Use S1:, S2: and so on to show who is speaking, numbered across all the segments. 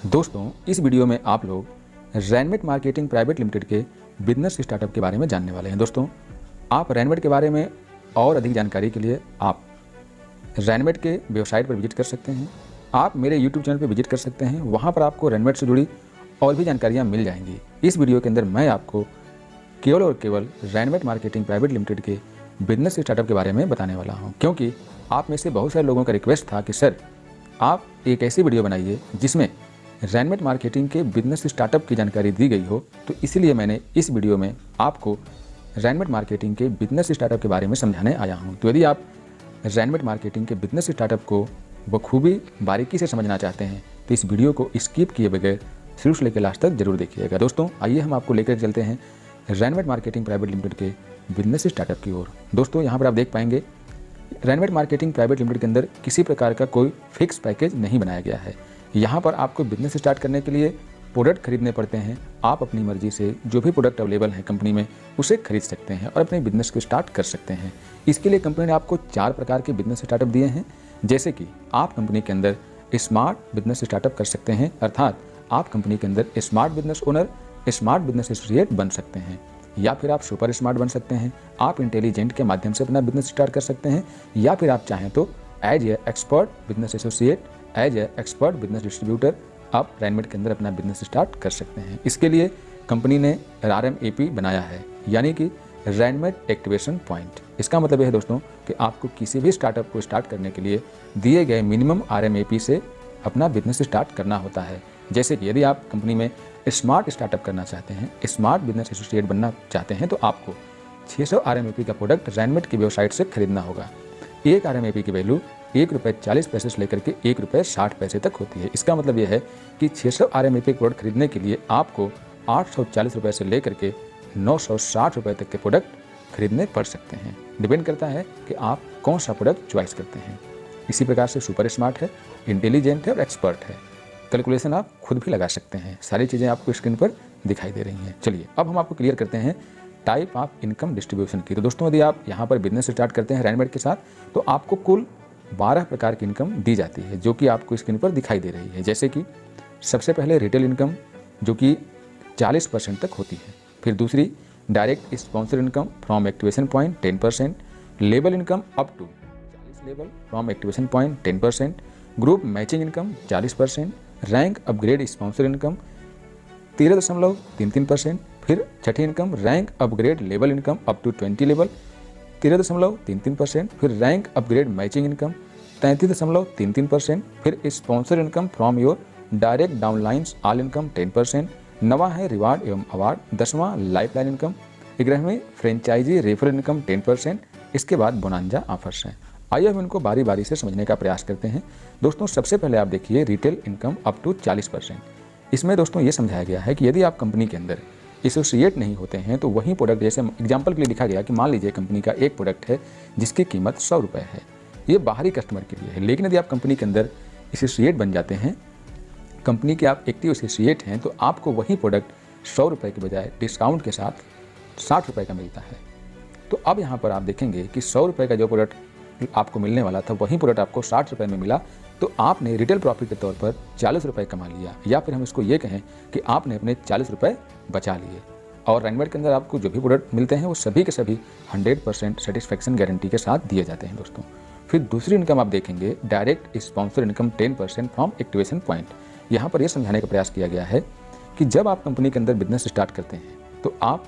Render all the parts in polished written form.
S1: दोस्तों, इस वीडियो में आप लोग रैनमेट मार्केटिंग प्राइवेट लिमिटेड के बिजनेस स्टार्टअप के बारे में जानने वाले हैं। दोस्तों, आप रैनमेट के बारे में और अधिक जानकारी के लिए आप रैनमेट के वेबसाइट पर विजिट कर सकते हैं। आप मेरे यूट्यूब चैनल पर विजिट कर सकते हैं, वहाँ पर आपको रैनमेट से जुड़ी और भी जानकारियाँ मिल जाएंगी। इस वीडियो के अंदर मैं आपको केवल और केवल रैनमेट मार्केटिंग प्राइवेट लिमिटेड के बिजनेस स्टार्टअप के बारे में बताने वाला हूँ, क्योंकि आप में से बहुत सारे लोगों का रिक्वेस्ट था कि सर आप एक ऐसी वीडियो बनाइए जिसमें रैनमेट मार्केटिंग के बिजनेस स्टार्टअप की जानकारी दी गई हो। तो इसलिए मैंने इस वीडियो में आपको रैनमेट मार्केटिंग के बिजनेस स्टार्टअप के बारे में समझाने आया हूँ। तो यदि आप रैनमेट मार्केटिंग के बिजनेस स्टार्टअप को बखूबी बारीकी से समझना चाहते हैं तो इस वीडियो को स्किप किए बगैर शुरू से लेकर लास्ट तक जरूर देखिएगा। दोस्तों, आइए हम आपको लेकर चलते हैं रैनमेट मार्केटिंग प्राइवेट लिमिटेड के बिजनेस स्टार्टअप की ओर। दोस्तों, यहाँ पर आप देख पाएंगे रैनमेट मार्केटिंग प्राइवेट लिमिटेड के अंदर किसी प्रकार का कोई फिक्स पैकेज नहीं बनाया गया है। यहाँ पर आपको बिजनेस स्टार्ट करने के लिए प्रोडक्ट खरीदने पड़ते हैं। आप अपनी मर्जी से जो भी प्रोडक्ट अवेलेबल है कंपनी में उसे खरीद सकते हैं और अपने बिजनेस को स्टार्ट कर सकते हैं। इसके लिए कंपनी ने आपको 4 प्रकार के बिजनेस स्टार्टअप दिए हैं। जैसे कि आप कंपनी के अंदर स्मार्ट बिजनेस स्टार्टअप कर सकते हैं, अर्थात आप कंपनी के अंदर smart business owner, smart business associate बन सकते हैं, या फिर आप सुपर स्मार्ट बन सकते हैं। आप इंटेलिजेंट के माध्यम से अपना बिजनेस स्टार्ट कर सकते हैं, या फिर आप चाहें तो as a expert business associate, as a expert business distributor आप रैनमेट के अंदर अपना बिजनेस स्टार्ट कर सकते हैं। इसके लिए कंपनी ने RMAP बनाया है, यानी कि रैनमेट एक्टिवेशन पॉइंट। इसका मतलब यह है दोस्तों कि आपको किसी भी स्टार्टअप को स्टार्ट करने के लिए दिए गए मिनिमम RMAP से अपना बिजनेस स्टार्ट करना होता है। जैसे कि यदि आप कंपनी में स्मार्ट स्टार्टअप करना चाहते हैं, स्मार्ट बिजनेस एसोसिएट बनना चाहते हैं, तो आपको 600 RMAP का प्रोडक्ट रैनमेट की वेबसाइट से खरीदना होगा। एक RMAP की वैल्यू ₹1.40 से लेकर के ₹1.60 तक होती है। इसका मतलब यह है कि 600 RMAP प्रोडक्ट खरीदने के लिए आपको ₹840 से लेकर के ₹960 तक के प्रोडक्ट खरीदने पड़ सकते हैं। डिपेंड करता है कि आप कौन सा प्रोडक्ट चॉइस करते हैं। इसी प्रकार से सुपर स्मार्ट है, इंटेलिजेंट है और एक्सपर्ट है। कैलकुलेशन आप खुद भी लगा सकते हैं। सारी चीज़ें आपको स्क्रीन पर दिखाई दे रही हैं। चलिए अब हम आपको क्लियर करते हैं टाइप ऑफ इनकम डिस्ट्रीब्यूशन की। तो दोस्तों, यदि आप यहाँ पर बिजनेस स्टार्ट करते हैं रैनमेट के साथ, तो आपको कुल 12 प्रकार की इनकम दी जाती है, जो कि आपको स्क्रीन पर दिखाई दे रही है। जैसे कि सबसे पहले रिटेल इनकम, जो कि 40% तक होती है। फिर दूसरी direct sponsor income from activation point 10%, लेबल इनकम अप टू 40 लेबल from activation point 10%, group matching income 40%, rank upgrade sponsor income 13.33%, फिर छठी income rank upgrade level income up to 20 level 13.33%, फिर रैंक अपग्रेड मैचिंग इनकम 33.33%, फिर sponsor income from your direct downlines all income 10%, नवा है reward एवं award 10वां lifeline income, 11वें franchise referral income 10%। इसके बाद बोनांजा ऑफर्स हैं। आइए हम इनको बारी बारी से समझने का प्रयास करते हैं। दोस्तों, सबसे पहले आप देखिए रिटेल इनकम अप टू 40%। इसमें दोस्तों ये समझाया गया है कि यदि आप कंपनी के अंदर एसोसिएट नहीं होते हैं तो वही प्रोडक्ट, जैसे एग्जांपल के लिए लिखा गया कि मान लीजिए कंपनी का एक प्रोडक्ट है जिसकी कीमत ₹100 है, ये बाहरी कस्टमर के लिए है। लेकिन यदि आप कंपनी के अंदर एसोसिएट बन जाते हैं, कंपनी के आप एक्टिव एसोसिएट हैं, तो आपको वही प्रोडक्ट ₹100 के बजाय डिस्काउंट के साथ ₹60 का मिलता है। तो अब यहाँ पर आप देखेंगे कि ₹100 का जो प्रोडक्ट आपको मिलने वाला था वही प्रोडक्ट आपको ₹60 में मिला, तो आपने रिटेल प्रॉफिट के तौर पर ₹40 कमा लिया, या फिर हम इसको ये कहें कि आपने अपने ₹40 बचा लिए। और रैनमेट के अंदर आपको जो भी प्रोडक्ट मिलते हैं वो सभी के सभी 100% सेटिस्फैक्शन गारंटी के साथ दिए जाते हैं दोस्तों। फिर दूसरी इनकम आप देखेंगे direct sponsor income 10% from activation point. यहाँ पर यह समझाने का प्रयास किया गया है कि जब आप कंपनी के अंदर बिजनेस स्टार्ट करते हैं तो आप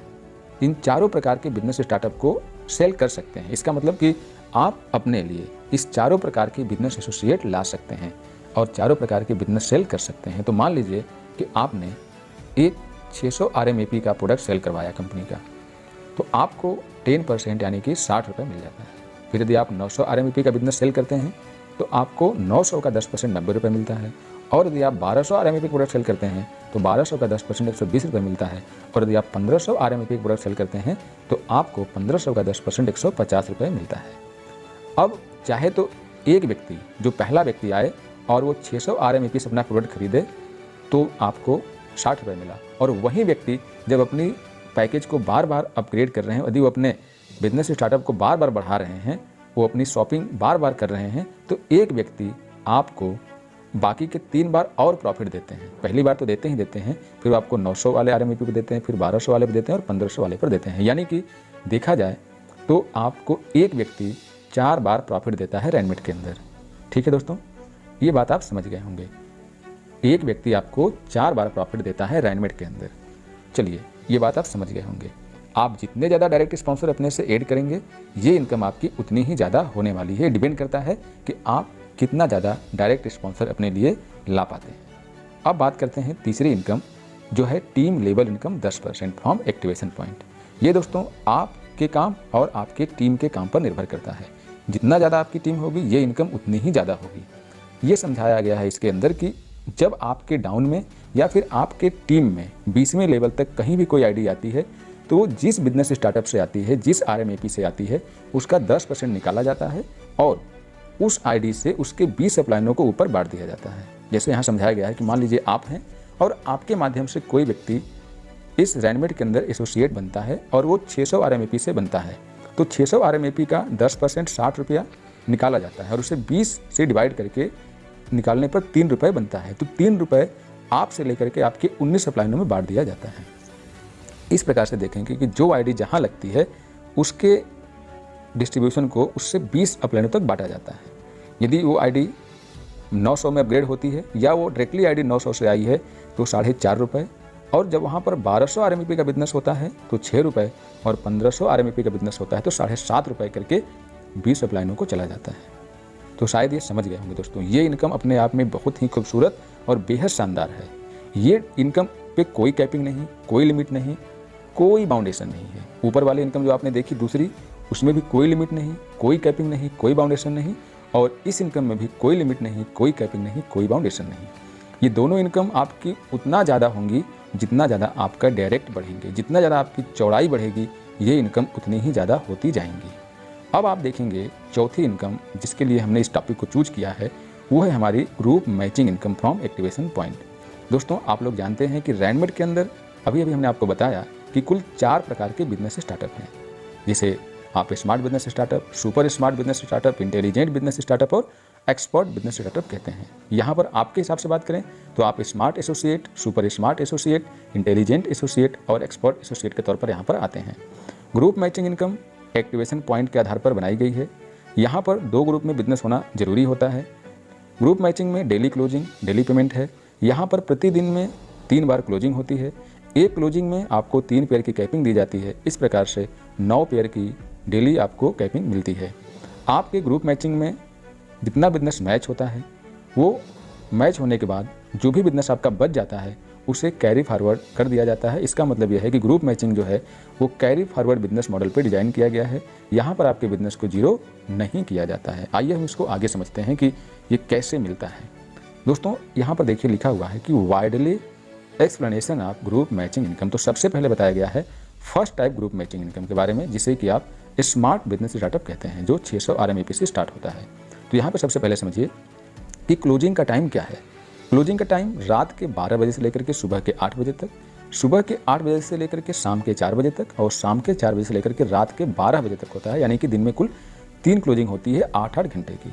S1: इन चारों प्रकार के बिजनेस स्टार्टअप को सेल कर सकते हैं। इसका मतलब कि आप अपने लिए इस चारों प्रकार के बिजनेस एसोसिएट ला सकते हैं और चारों प्रकार के बिजनेस सेल कर सकते हैं। तो मान लीजिए कि आपने एक 600 RMAP का प्रोडक्ट सेल करवाया कंपनी का, तो आपको 10% यानी कि ₹60 मिल जाता है। फिर यदि आप 900 RMAP का बिजनेस सेल करते हैं तो आपको 900 का 10% ₹90 मिलता है। और यदि आप 1200 RMAP प्रोडक्ट सेल करते हैं तो 1200 का 10% ₹120 मिलता है। और यदि आप 1500 RMAP प्रोडक्ट सेल करते हैं तो आपको 1500 का 10% ₹150 मिलता है। अब चाहे तो एक व्यक्ति, जो पहला व्यक्ति आए और वो 600 RMAP से अपना प्रोडक्ट खरीदे तो आपको ₹60 मिला, और वही व्यक्ति जब अपनी पैकेज को बार बार अपग्रेड कर रहे हैं, यदि वो अपने बिजनेस स्टार्टअप को बार बार बढ़ा रहे हैं, वो अपनी शॉपिंग बार बार कर रहे हैं, तो एक व्यक्ति आपको बाकी के 3 बार और प्रॉफिट देते हैं। पहली बार तो देते ही देते हैं, फिर आपको 900 वाले RMAP पे देते हैं, फिर 1200 वाले पे देते हैं और 1500 वाले पर देते हैं। यानी कि देखा जाए तो आपको एक व्यक्ति 4 बार प्रॉफिट देता है रैनमेट के अंदर। ठीक है दोस्तों, ये बात आप समझ गए होंगे। एक व्यक्ति आपको 4 बार प्रॉफिट देता है रैनमेट के अंदर। चलिए, ये बात आप समझ गए होंगे। आप जितने ज़्यादा डायरेक्ट स्पॉन्सर अपने से ऐड करेंगे, ये इनकम आपकी उतनी ही ज़्यादा होने वाली है। डिपेंड करता है कि आप कितना ज़्यादा डायरेक्ट स्पॉन्सर अपने लिए ला पाते हैं। अब बात करते हैं तीसरी इनकम, जो है team level income 10% from activation point. ये दोस्तों आपके काम और आपके टीम के काम पर निर्भर करता है। जितना ज़्यादा आपकी टीम होगी, ये इनकम उतनी ही ज़्यादा होगी। ये समझाया गया है इसके अंदर कि जब आपके डाउन में या फिर आपके टीम में 20वें लेवल तक कहीं भी कोई आईडी आती है, तो वो जिस बिजनेस स्टार्टअप से आती है, जिस RMAP से आती है, उसका 10% निकाला जाता है और उस आईडी से उसके 20 अपलाइनों को ऊपर बांट दिया जाता है। जैसे यहाँ समझाया गया है कि मान लीजिए आप हैं और आपके माध्यम से कोई व्यक्ति इस रैनमेट के अंदर एसोसिएट बनता है और वो 600 RMAP से बनता है, तो 600 RMAP का 10% 60 रुपया निकाला जाता है और उसे 20 से डिवाइड करके निकालने पर 3 रुपये बनता है। तो 3 रुपये आपसे लेकर के आपके 19 अपलाइनों में बांट दिया जाता है। इस प्रकार से देखेंगे कि जो आईडी जहाँ लगती है उसके डिस्ट्रीब्यूशन को उससे 20 अपलाइनों तक बांटा जाता है। यदि वो आईडी 900 में अपग्रेड होती है या वो डायरेक्टली आईडी 900 से आई है तो 4.5 रुपये, और जब वहाँ पर 1200 RMAP का बिजनेस होता है तो 6 रुपये, और 1500 RMAP का बिजनेस होता है तो 7.5 रुपये करके 20 अपलाइनों को चला जाता है। तो शायद ये समझ गए होंगे दोस्तों, ये इनकम अपने आप में बहुत ही खूबसूरत और बेहद शानदार है। ये इनकम पे कोई कैपिंग नहीं, कोई लिमिट नहीं, कोई बाउंडेशन नहीं है। ऊपर वाली इनकम जो आपने देखी दूसरी, उसमें भी कोई लिमिट नहीं, कोई कैपिंग नहीं, कोई बाउंडेशन नहीं, और इस इनकम में भी कोई लिमिट नहीं, कोई कैपिंग नहीं, कोई बाउंडेशन नहीं। ये दोनों इनकम आपकी उतना ज़्यादा होंगी जितना ज़्यादा आपका डायरेक्ट बढ़ेंगे। जितना ज़्यादा आपकी चौड़ाई बढ़ेगी, ये इनकम उतनी ही ज़्यादा होती जाएंगी। अब आप देखेंगे चौथी इनकम जिसके लिए हमने इस टॉपिक को चूज किया है, वो है हमारी group matching income from activation point. दोस्तों, आप लोग जानते हैं कि रैनमेट के अंदर अभी हमने आपको बताया कि कुल 4 प्रकार के बिजनेस स्टार्टअप हैं, जिसे आप smart business startup, super smart business startup, intelligent business startup और एक्सपर्ट बिजनेस स्टार्टअप कहते हैं। यहाँ पर आपके हिसाब से बात करें तो आप smart associate, super smart associate, intelligent associate और एक्सपर्ट एसोसिएट के तौर पर यहाँ पर आते हैं। Group matching income activation point के आधार पर बनाई गई है। यहाँ पर 2 ग्रुप में बिजनेस होना जरूरी होता है। ग्रुप मैचिंग में डेली क्लोजिंग, डेली पेमेंट है। यहाँ पर प्रतिदिन में 3 बार क्लोजिंग होती है। एक क्लोजिंग में आपको 3 पेयर की कैपिंग दी जाती है। इस प्रकार से 9 पेयर की डेली आपको कैपिंग मिलती है। आपके ग्रुप मैचिंग में जितना बिजनेस मैच होता है, वो मैच होने के बाद जो भी बिजनेस आपका बच जाता है उसे कैरी फॉरवर्ड कर दिया जाता है। इसका मतलब यह है कि ग्रुप मैचिंग जो है वो कैरी फॉरवर्ड बिजनेस मॉडल पर डिजाइन किया गया है। यहाँ पर आपके बिजनेस को जीरो नहीं किया जाता है। आइए हम इसको आगे समझते हैं कि ये कैसे मिलता है। दोस्तों, यहाँ पर देखिए लिखा हुआ है कि widely explanation of group matching income. तो सबसे पहले बताया गया है first type group matching income के बारे में, जिसे कि आप स्मार्ट बिजनेस स्टार्टअप कहते हैं, जो 600 RMAP से स्टार्ट होता है। तो यहाँ पर सबसे पहले समझिए कि क्लोजिंग का टाइम क्या है। क्लोजिंग का टाइम रात के 12 बजे से लेकर के सुबह के 8 बजे तक, सुबह के 8 बजे से लेकर के शाम के 4 बजे तक, और शाम के 4 बजे से लेकर के रात के 12 बजे तक होता है। यानी कि दिन में कुल 3 क्लोजिंग होती है 8-8 घंटे की।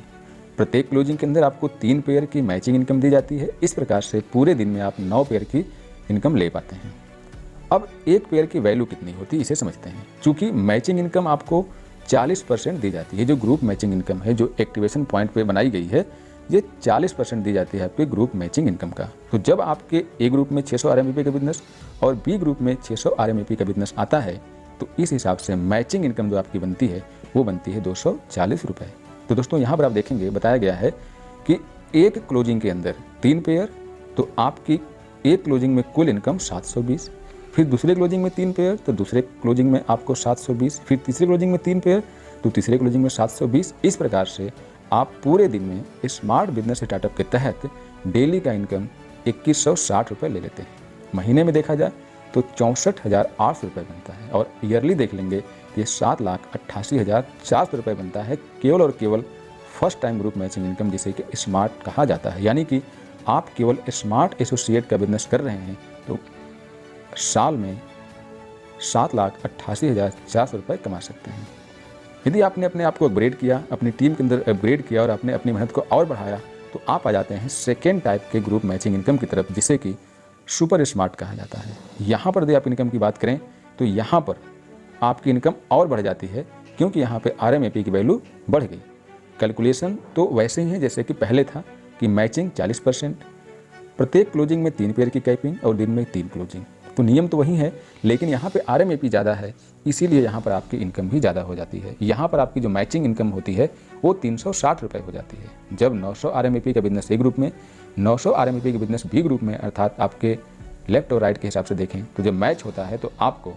S1: प्रत्येक क्लोजिंग के अंदर आपको 3 पेयर की मैचिंग इनकम दी जाती है। इस प्रकार से पूरे दिन में आप 9 पेयर की इनकम ले पाते हैं। अब एक पेयर की वैल्यू कितनी होती है इसे समझते हैं। चूँकि मैचिंग इनकम आपको 40% दी जाती है, जो ग्रुप मैचिंग इनकम है जो एक्टिवेशन पॉइंट पे बनाई गई है, ये 40% दी जाती है आपके ग्रुप मैचिंग इनकम का। तो जब आपके ए ग्रुप में 600 RMAP का बिजनेस और बी ग्रुप में 600 RMAP का बिजनेस आता है, तो इस हिसाब से मैचिंग इनकम जो आपकी बनती है वो बनती है 240 रुपये। तो दोस्तों, यहाँ पर आप देखेंगे बताया गया है कि एक क्लोजिंग के अंदर 3 पेयर, तो आपकी एक क्लोजिंग में कुल इनकम 720, फिर दूसरे क्लोजिंग में 3 पेयर तो दूसरे क्लोजिंग में आपको 720, फिर तीसरे क्लोजिंग में 3 पेयर तो तीसरे क्लोजिंग में 720। इस प्रकार से आप पूरे दिन में स्मार्ट बिजनेस स्टार्टअप के तहत डेली का इनकम 2160 रुपये ले लेते हैं। महीने में देखा जाए तो 64,800 रुपये बनता है, और ईयरली देख लेंगे तो ये 7,88,400 रुपये बनता है, केवल और केवल first time group matching income, जिसे कि स्मार्ट कहा जाता है। यानी कि आप केवल स्मार्ट एसोसिएट का बिजनेस कर रहे हैं तो साल में 7,88,400 रुपये कमा सकते हैं। यदि आपने अपने आप को अपग्रेड किया, अपनी टीम के अंदर अपग्रेड किया और आपने अपनी मेहनत को और बढ़ाया, तो आप आ जाते हैं सेकेंड टाइप के ग्रुप मैचिंग इनकम की तरफ, जिसे कि सुपर स्मार्ट कहा जाता है। यहाँ पर यदि आप इनकम की बात करें तो यहाँ पर आपकी इनकम और बढ़ जाती है, क्योंकि यहाँ पे RMAP की वैल्यू बढ़ गई। कैलकुलेशन तो वैसे ही है जैसे कि पहले था कि मैचिंग 40%, प्रत्येक क्लोजिंग में 3 पेयर की कैपिंग और दिन में 3 क्लोजिंग। तो नियम तो वही है, लेकिन यहाँ पे RMAP ज़्यादा है, इसीलिए यहाँ पर आपकी इनकम भी ज़्यादा हो जाती है। यहाँ पर आपकी जो मैचिंग इनकम होती है वो 360 रुपये हो जाती है। जब 900 RMAP का बिजनेस ए ग्रुप में, 900 RMAP का बिजनेस बी ग्रुप में, अर्थात आपके लेफ्ट और राइट के हिसाब से देखें तो जब मैच होता है तो आपको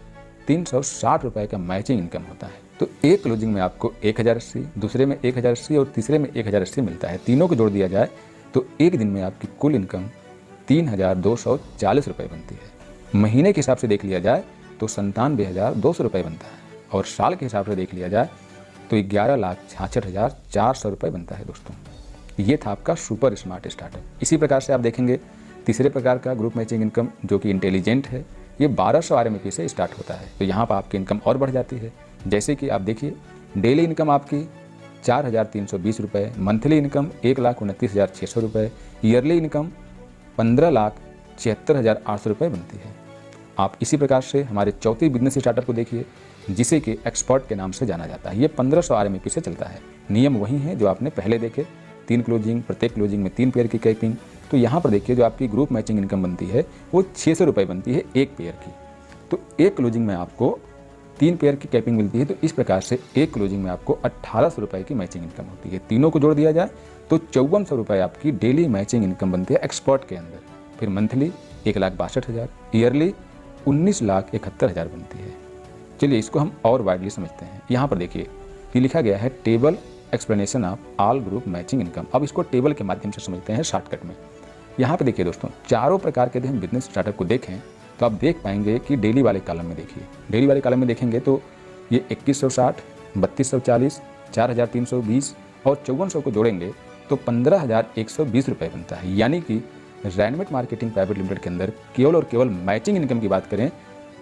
S1: 360 रुपये का मैचिंग इनकम होता है। तो एक क्लोजिंग में आपको 1080, दूसरे में 1080 और तीसरे में 1080 मिलता है। तीनों को जोड़ दिया जाए तो एक दिन में आपकी कुल इनकम 3240 रुपये बनती है। महीने के हिसाब से देख लिया जाए तो 97,200 रुपये बनता है, और साल के हिसाब से देख लिया जाए तो 11,66,400 रुपये बनता है। दोस्तों, ये था आपका सुपर स्मार्ट स्टार्टअप। इसी प्रकार से आप देखेंगे तीसरे प्रकार का ग्रुप मैचिंग इनकम जो कि इंटेलिजेंट है, ये 1200 RMAP से स्टार्ट होता है। तो यहाँ पर आपकी इनकम और बढ़ जाती है। जैसे कि आप देखिए, डेली इनकम आपकी 4,320 रुपये, मंथली इनकम 1,29,600 रुपये, ईयरली इनकम 15,76,800 रुपये बनती है। आप इसी प्रकार से हमारे चौथे बिजनेस स्टार्टअप को देखिए, जिसे कि एक्सपर्ट के नाम से जाना जाता है। ये 1500 RMAP से चलता है। नियम वही है जो आपने पहले देखे, 3 क्लोजिंग, प्रत्येक क्लोजिंग में 3 पेयर की कैपिंग। तो यहाँ पर देखिए जो आपकी ग्रुप मैचिंग इनकम बनती है वो 600 रुपये बनती है एक पेयर की। तो एक क्लोजिंग में आपको 3 पेयर की कैपिंग मिलती है। तो इस प्रकार से एक क्लोजिंग में आपको 1800 रुपये की मैचिंग इनकम होती है। तीनों को जोड़ दिया जाए तो 5400 रुपये आपकी डेली मैचिंग इनकम बनती है एक्सपर्ट के अंदर। फिर मंथली 1,62,000, ईयरली 19,71,000 बनती है। चलिए इसको हम और वाइडली समझते हैं। यहाँ पर देखिए ये लिखा गया है table explanation of all group matching income. अब इसको टेबल के माध्यम से समझते हैं शॉर्टकट में। यहाँ पे देखिए दोस्तों, चारों प्रकार के यदि हम बिजनेस स्टार्टअप को देखें तो आप देख पाएंगे कि डेली वाले कॉलम में देखिए, डेली वाले कॉलम में देखेंगे तो ये 2160, 3240, 4320 और 5400 को जोड़ेंगे तो 15,120 रुपये बनता है। यानी कि रैनमेट मार्केटिंग प्राइवेट लिमिटेड के अंदर केवल और केवल मैचिंग इनकम की बात करें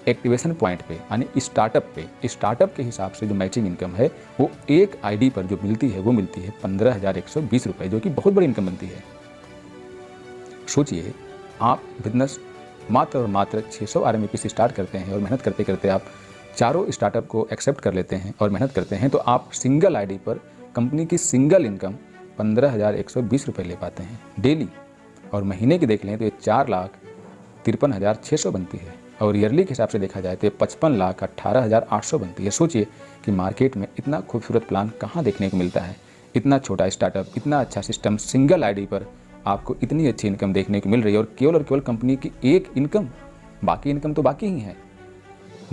S1: एक्टिवेशन पॉइंट पे, यानी स्टार्टअप के हिसाब से जो मैचिंग इनकम है वो एक आईडी पर जो मिलती है वो मिलती है 15,120 रुपये, जो कि बहुत बड़ी इनकम बनती है। सोचिए, आप बिजनेस मात्र और मात्र 600 RMAP से स्टार्ट करते हैं और मेहनत करते करते आप चारों स्टार्टअप को एक्सेप्ट कर लेते हैं और मेहनत करते हैं, तो आप सिंगल आईडी पर कंपनी की सिंगल इनकम 15,120 रुपये ले पाते हैं डेली। और महीने की देख लें तो ये 4,53,600 बनती है, और ईयरली के हिसाब से देखा जाए तो ये 55,18,800 बनती है। सोचिए कि मार्केट में इतना खूबसूरत प्लान कहाँ देखने को मिलता है। इतना छोटा स्टार्टअप, इतना अच्छा सिस्टम, सिंगल आईडी पर आपको इतनी अच्छी इनकम देखने को मिल रही है, और केवल कंपनी की एक इनकम, बाकी इनकम तो बाकी ही है।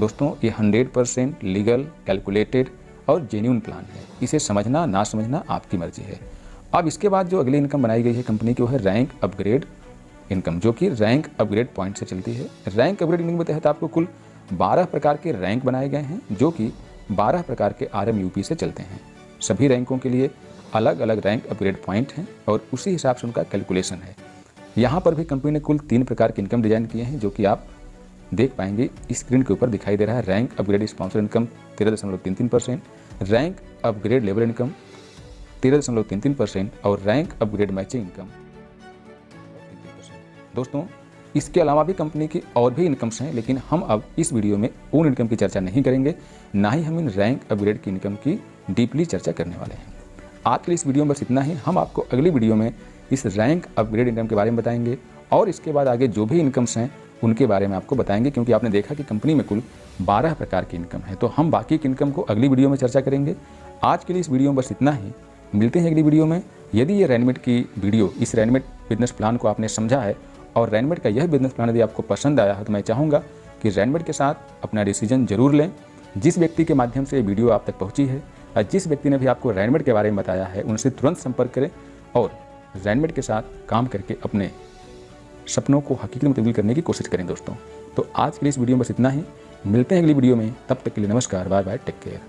S1: दोस्तों, ये 100% लीगल, कैलकुलेटेड और जेन्युइन प्लान है। इसे समझना ना समझना आपकी मर्जी है। अब इसके बाद जो अगली इनकम बनाई गई है कंपनी की वो है रैंक अपग्रेड इनकम, जो कि रैंक अपग्रेड पॉइंट से चलती है। रैंक अपग्रेड इनकम के तहत आपको कुल 12 प्रकार के रैंक बनाए गए हैं, जो कि 12 प्रकार के RMUP से चलते हैं। सभी रैंकों के लिए अलग अलग रैंक अपग्रेड पॉइंट हैं और उसी हिसाब से उनका कैलकुलेशन है। यहाँ पर भी कंपनी ने कुल 3 प्रकार के इनकम डिजाइन किए हैं, जो कि आप देख पाएंगे स्क्रीन के ऊपर दिखाई दे रहा है। Rank upgrade sponsor income 13.33%, rank upgrade labour income 13.33% और रैंक अपग्रेड मैचिंग इनकम 33%। दोस्तों, इसके अलावा भी कंपनी की और भी इनकम्स हैं, लेकिन हम अब इस वीडियो में उन इनकम की चर्चा नहीं करेंगे, ना ही हम इन रैंक अपग्रेड की इनकम की डीपली चर्चा करने वाले हैं। आज के लिए इस वीडियो में बस इतना ही। हम आपको अगली वीडियो में इस रैंक अपग्रेड इनकम के बारे में बताएंगे, और इसके बाद आगे जो भी इनकम्स हैं उनके बारे में आपको बताएंगे, क्योंकि आपने देखा कि कंपनी में कुल 12 प्रकार की इनकम है। तो हम बाकी की इनकम को अगली वीडियो में चर्चा करेंगे। आज के लिए इस वीडियो में बस इतना ही। मिलते हैं अगली वीडियो में। यदि ये रैनमेट की वीडियो, इस रैनमेट बिजनेस प्लान को आपने समझा है और रैनमेट का यह बिजनेस प्लान यदि आपको पसंद आया है, तो मैं चाहूँगा कि रैनमेट के साथ अपना डिसीजन जरूर लें। जिस व्यक्ति के माध्यम से ये वीडियो आप तक पहुँची है और जिस व्यक्ति ने भी आपको रैनमेट के बारे में बताया है, उनसे तुरंत संपर्क करें और रैनमेट के साथ काम करके अपने सपनों को हकीकत में तब्दील करने की कोशिश करें। दोस्तों, तो आज के लिए इस वीडियो में बस इतना ही। मिलते हैं अगली वीडियो में, तब तक के लिए नमस्कार, बाय बाय, टेक केयर।